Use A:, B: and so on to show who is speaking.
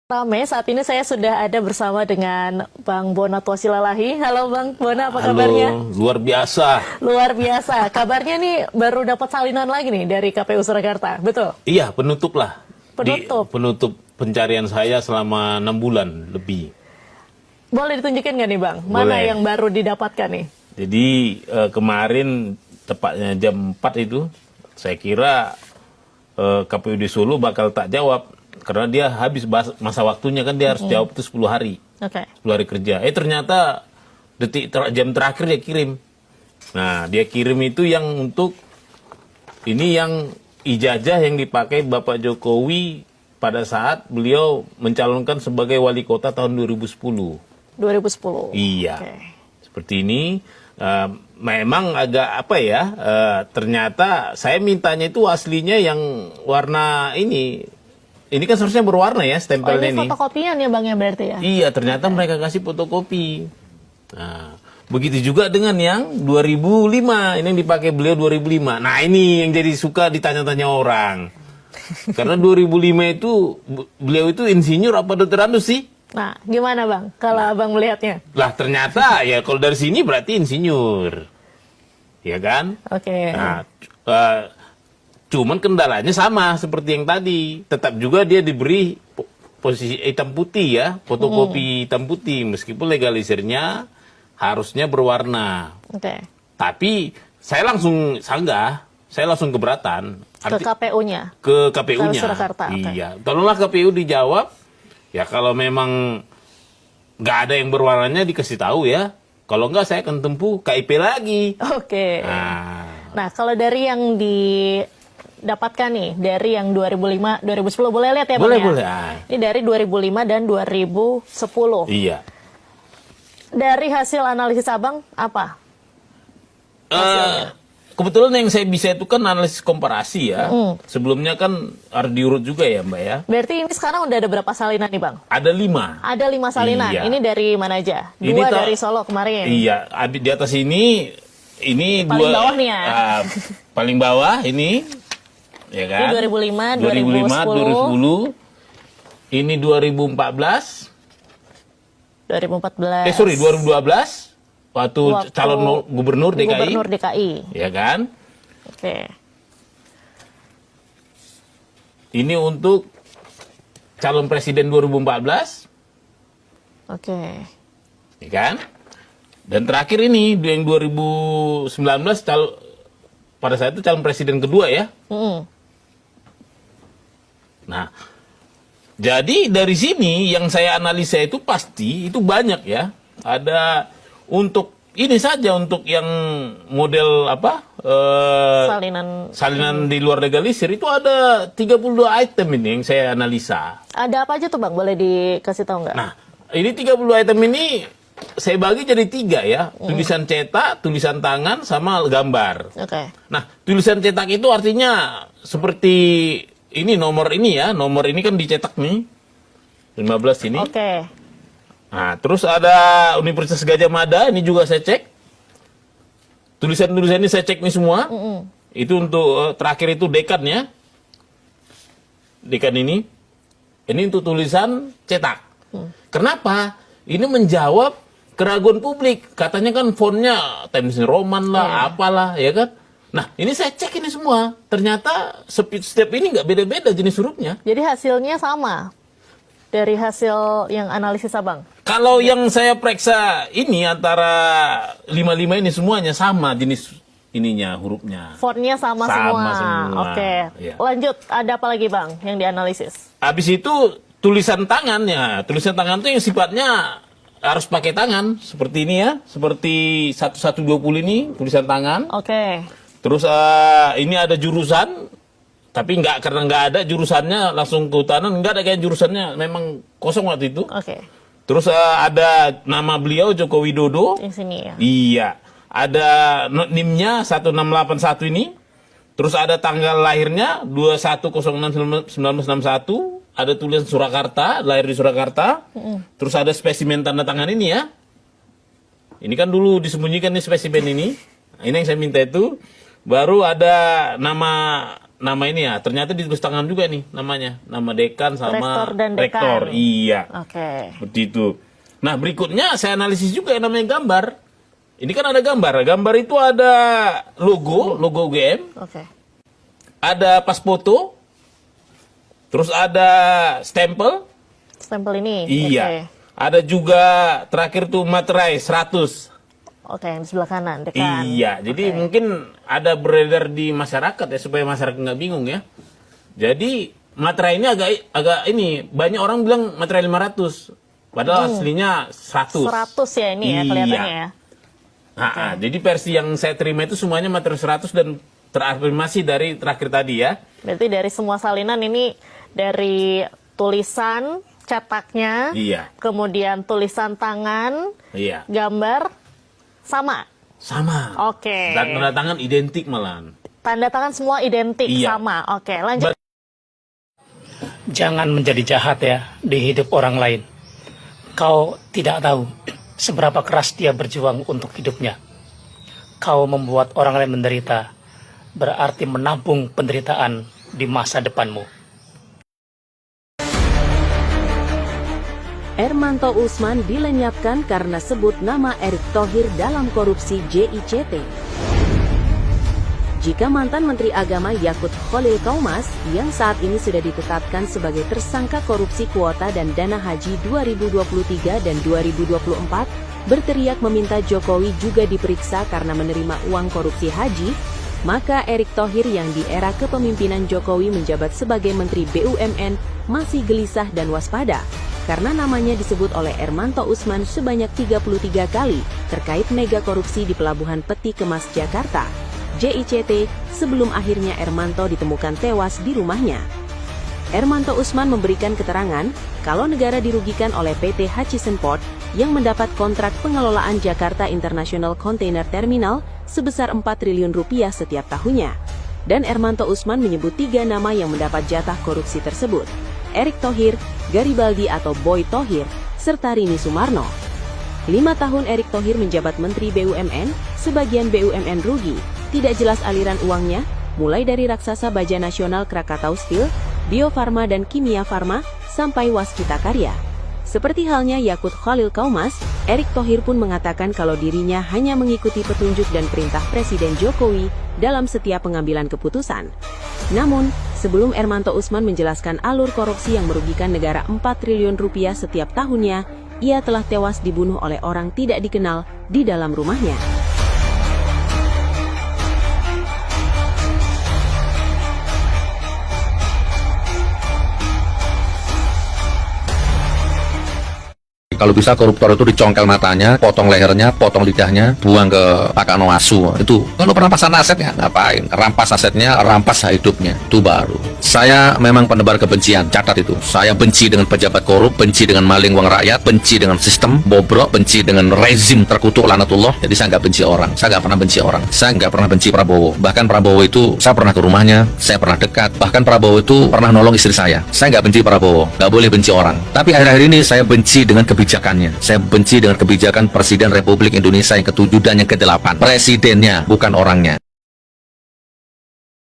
A: Rame, saat ini saya sudah ada bersama dengan Bang Bona Twasilalahi. Halo Bang Bona, apa kabarnya?
B: Halo, luar biasa.
A: Luar biasa. Kabarnya nih baru dapat salinan lagi nih dari KPU Surakarta, betul?
B: Iya, penutup lah.
A: Penutup?
B: Penutup pencarian saya selama 6 bulan lebih.
A: Boleh ditunjukin nggak nih Bang? Mana
B: Boleh.
A: yang baru didapatkan nih?
B: Jadi kemarin tepatnya jam 4 itu, saya kira KPU di Solo bakal tak jawab. Karena dia habis masa waktunya kan dia harus jawab itu 10 hari.
A: Oke.
B: 10 hari kerja. Ternyata jam terakhir dia kirim. Nah, dia kirim itu yang untuk ini yang ijazah yang dipakai Bapak Jokowi pada saat beliau mencalonkan sebagai wali kota tahun 2010.
A: 2010.
B: Iya.
A: Oke.
B: Seperti ini. Memang agak apa ya, ternyata saya mintanya itu aslinya yang warna ini. Ini kan seharusnya berwarna ya stempelnya
A: ini fotokopian ya Bang ya berarti ya?
B: Iya, ternyata mereka kasih fotokopi. Nah, begitu juga dengan yang 2005, ini yang dipakai beliau 2005. Nah, ini yang jadi suka ditanya-tanya orang. Karena 2005 itu beliau itu insinyur apa dokter Andus sih?
A: Nah, gimana Bang kalau Abang melihatnya?
B: Lah, ternyata ya kalau dari sini berarti insinyur. Ya kan?
A: Oke.
B: Nah, cuman kendalanya sama seperti yang tadi. Tetap juga dia diberi posisi hitam putih ya, fotokopi hitam putih. Meskipun legalisirnya harusnya berwarna.
A: Oke.
B: Tapi saya langsung sanggah, saya langsung keberatan.
A: Ke KPU-nya?
B: Ke KPU-nya.
A: KPU Surakarta, oke.
B: Iya. Tolonglah KPU dijawab. Ya kalau memang nggak ada yang berwarnanya dikasih tahu ya. Kalau nggak saya akan tempuh KIP lagi.
A: Oke. Nah, kalau dari yang didapatkan nih, dari yang 2005, 2010, boleh lihat ya Bang?
B: Boleh,
A: ya?
B: boleh.
A: Ini dari 2005 dan 2010.
B: Iya.
A: Dari hasil analisis Abang, apa?
B: Kebetulan yang saya bisa itu kan analisis komparasi ya. Sebelumnya kan harus diurut juga ya Mbak ya.
A: Berarti ini sekarang udah ada berapa salinan nih Bang?
B: Ada 5.
A: Ada 5 salinan.
B: Iya.
A: Ini dari mana aja? 2
B: Ini
A: dari Solo kemarin.
B: Iya, di atas ini
A: Paling
B: 2
A: bawah nih ya.
B: Paling bawah ini ya kan.
A: Ini 2005,
B: 2010. Ini 2014.
A: 2014.
B: Sorry, 2012. Waktu calon gubernur DKI.
A: Gubernur DKI.
B: Ya kan?
A: Oke.
B: Ini untuk calon presiden 2014.
A: Oke.
B: Ya kan? Dan terakhir ini yang 2019 pada saat itu calon presiden kedua ya. Nah, jadi dari sini yang saya analisa itu pasti itu banyak ya. Ada untuk ini saja untuk yang model apa? Salinan di luar legalisir itu ada 32 item ini yang saya analisa.
A: Ada apa aja tuh Bang? Boleh dikasih tahu nggak?
B: Nah, ini 30 item ini saya bagi jadi 3 ya. Tulisan cetak, tulisan tangan, sama gambar.
A: Oke.
B: Nah, tulisan cetak itu artinya seperti ini nomor ini ya. Nomor ini kan dicetak nih. 15 ini.
A: Oke.
B: Nah, terus ada Universitas Gadjah Mada, ini juga saya cek. Tulisan-tulisan ini saya cek nih semua. Itu untuk terakhir itu dekan ya. Dekan ini. Ini untuk tulisan cetak. Kenapa? Ini menjawab keraguan publik. Katanya kan fontnya Times New Roman lah, apalah, ya kan? Nah, ini saya cek ini semua. Ternyata setiap ini nggak beda-beda jenis hurufnya.
A: Jadi hasilnya sama dari hasil yang analisis Abang?
B: Kalau yang saya periksa ini antara 55 ini semuanya sama jenis ininya, hurufnya.
A: Fontnya sama semua. Oke.
B: Ya.
A: Lanjut, ada apa lagi Bang yang dianalisis?
B: Habis itu tulisan tangannya. Tulisan tangan itu yang sifatnya harus pakai tangan. Seperti ini ya. Seperti 1120 ini tulisan tangan.
A: Oke.
B: Terus ini ada jurusan. Tapi karena nggak ada jurusannya langsung kehutanan. Nggak ada kayak jurusannya. Memang kosong waktu itu.
A: Oke.
B: Terus ada nama beliau Joko Widodo.
A: Yang sini ya.
B: Iya. Ada NIM-nya 1681 ini. Terus ada tanggal lahirnya 21061961. Ada tulisan Surakarta, lahir di Surakarta. Terus ada spesimen tanda tangan ini ya. Ini kan dulu disembunyikan nih spesimen ini. Nah, ini yang saya minta itu. Baru ada nama nama ini ya, ternyata ditulis tangan juga nih namanya. Nama dekan sama
A: Rektor dan dekan.
B: rektor. Iya.
A: Oke.
B: Seperti itu. Nah, berikutnya saya analisis juga yang namanya gambar. Ini kan ada gambar. Gambar itu ada logo UGM,
A: Oke.
B: ada pas foto, terus ada stempel.
A: Stempel ini.
B: Iya.
A: Oke.
B: Ada juga terakhir tuh materai 100.
A: Oke, yang di sebelah kanan, dekan.
B: Iya, jadi
A: Oke.
B: mungkin ada beredar di masyarakat ya supaya masyarakat nggak bingung ya. Jadi materai ini agak ini banyak orang bilang materai 500, padahal aslinya 100.
A: 100 ya ini ya kelihatannya ya.
B: Jadi versi yang saya terima itu semuanya materai 100 dan terafirmasi dari terakhir tadi ya.
A: Berarti dari semua salinan ini dari tulisan, cetaknya,
B: Iya.
A: kemudian tulisan tangan,
B: Iya.
A: gambar, sama.
B: Sama.
A: Oke.
B: Dan tanda tangan identik malahan.
A: Tanda tangan semua identik,
B: Iya.
A: sama. Oke, lanjut.
C: Jangan menjadi jahat ya di hidup orang lain. Kau tidak tahu seberapa keras dia berjuang untuk hidupnya. Kau membuat orang lain menderita, berarti menampung penderitaan di masa depanmu.
D: Ermanto Usman dilenyapkan karena sebut nama Erick Thohir dalam korupsi JICT. Jika mantan Menteri Agama Yakut Khalil Qaumas, yang saat ini sudah ditetapkan sebagai tersangka korupsi kuota dan dana haji 2023 dan 2024, berteriak meminta Jokowi juga diperiksa karena menerima uang korupsi haji, maka Erick Thohir yang di era kepemimpinan Jokowi menjabat sebagai Menteri BUMN masih gelisah dan waspada, karena namanya disebut oleh Ermanto Usman sebanyak 33 kali terkait mega korupsi di Pelabuhan Peti Kemas Jakarta, JICT, sebelum akhirnya Ermanto ditemukan tewas di rumahnya. Ermanto Usman memberikan keterangan kalau negara dirugikan oleh PT Hutchison Port yang mendapat kontrak pengelolaan Jakarta International Container Terminal sebesar 4 triliun rupiah setiap tahunnya. Dan Ermanto Usman menyebut 3 nama yang mendapat jatah korupsi tersebut: Erick Thohir, Garibaldi atau Boy Thohir, serta Rini Sumarno. 5 tahun Erick Thohir menjabat Menteri BUMN, sebagian BUMN rugi, tidak jelas aliran uangnya, mulai dari raksasa baja nasional Krakatau Steel, Bio Farma dan Kimia Farma, sampai Waskita Karya. Seperti halnya Yakut Khalil Qaumas, Erick Thohir pun mengatakan kalau dirinya hanya mengikuti petunjuk dan perintah Presiden Jokowi dalam setiap pengambilan keputusan. Namun, sebelum Ermanto Usman menjelaskan alur korupsi yang merugikan negara 4 triliun rupiah setiap tahunnya, ia telah tewas dibunuh oleh orang tidak dikenal di dalam rumahnya.
E: Kalau bisa koruptor itu dicongkel matanya, potong lehernya, potong lidahnya, buang ke Pakanoasu. Itu kalau perampasan asetnya ngapain? Rampas asetnya, rampas hidupnya. Itu baru. Saya memang penebar kebencian, catat itu. Saya benci dengan pejabat korup, benci dengan maling uang rakyat, benci dengan sistem bobrok, benci dengan rezim terkutuk laknatullah. Jadi saya nggak benci orang. Saya nggak pernah benci orang. Saya nggak pernah benci Prabowo. Bahkan Prabowo itu saya pernah ke rumahnya, saya pernah dekat. Bahkan Prabowo itu pernah nolong istri saya. Saya nggak benci Prabowo. Nggak boleh benci orang. Tapi akhir-akhir ini saya benci dengan kebijakannya. Saya benci dengan kebijakan Presiden Republik Indonesia yang ke-7 dan yang ke-8. Presidennya, bukan orangnya.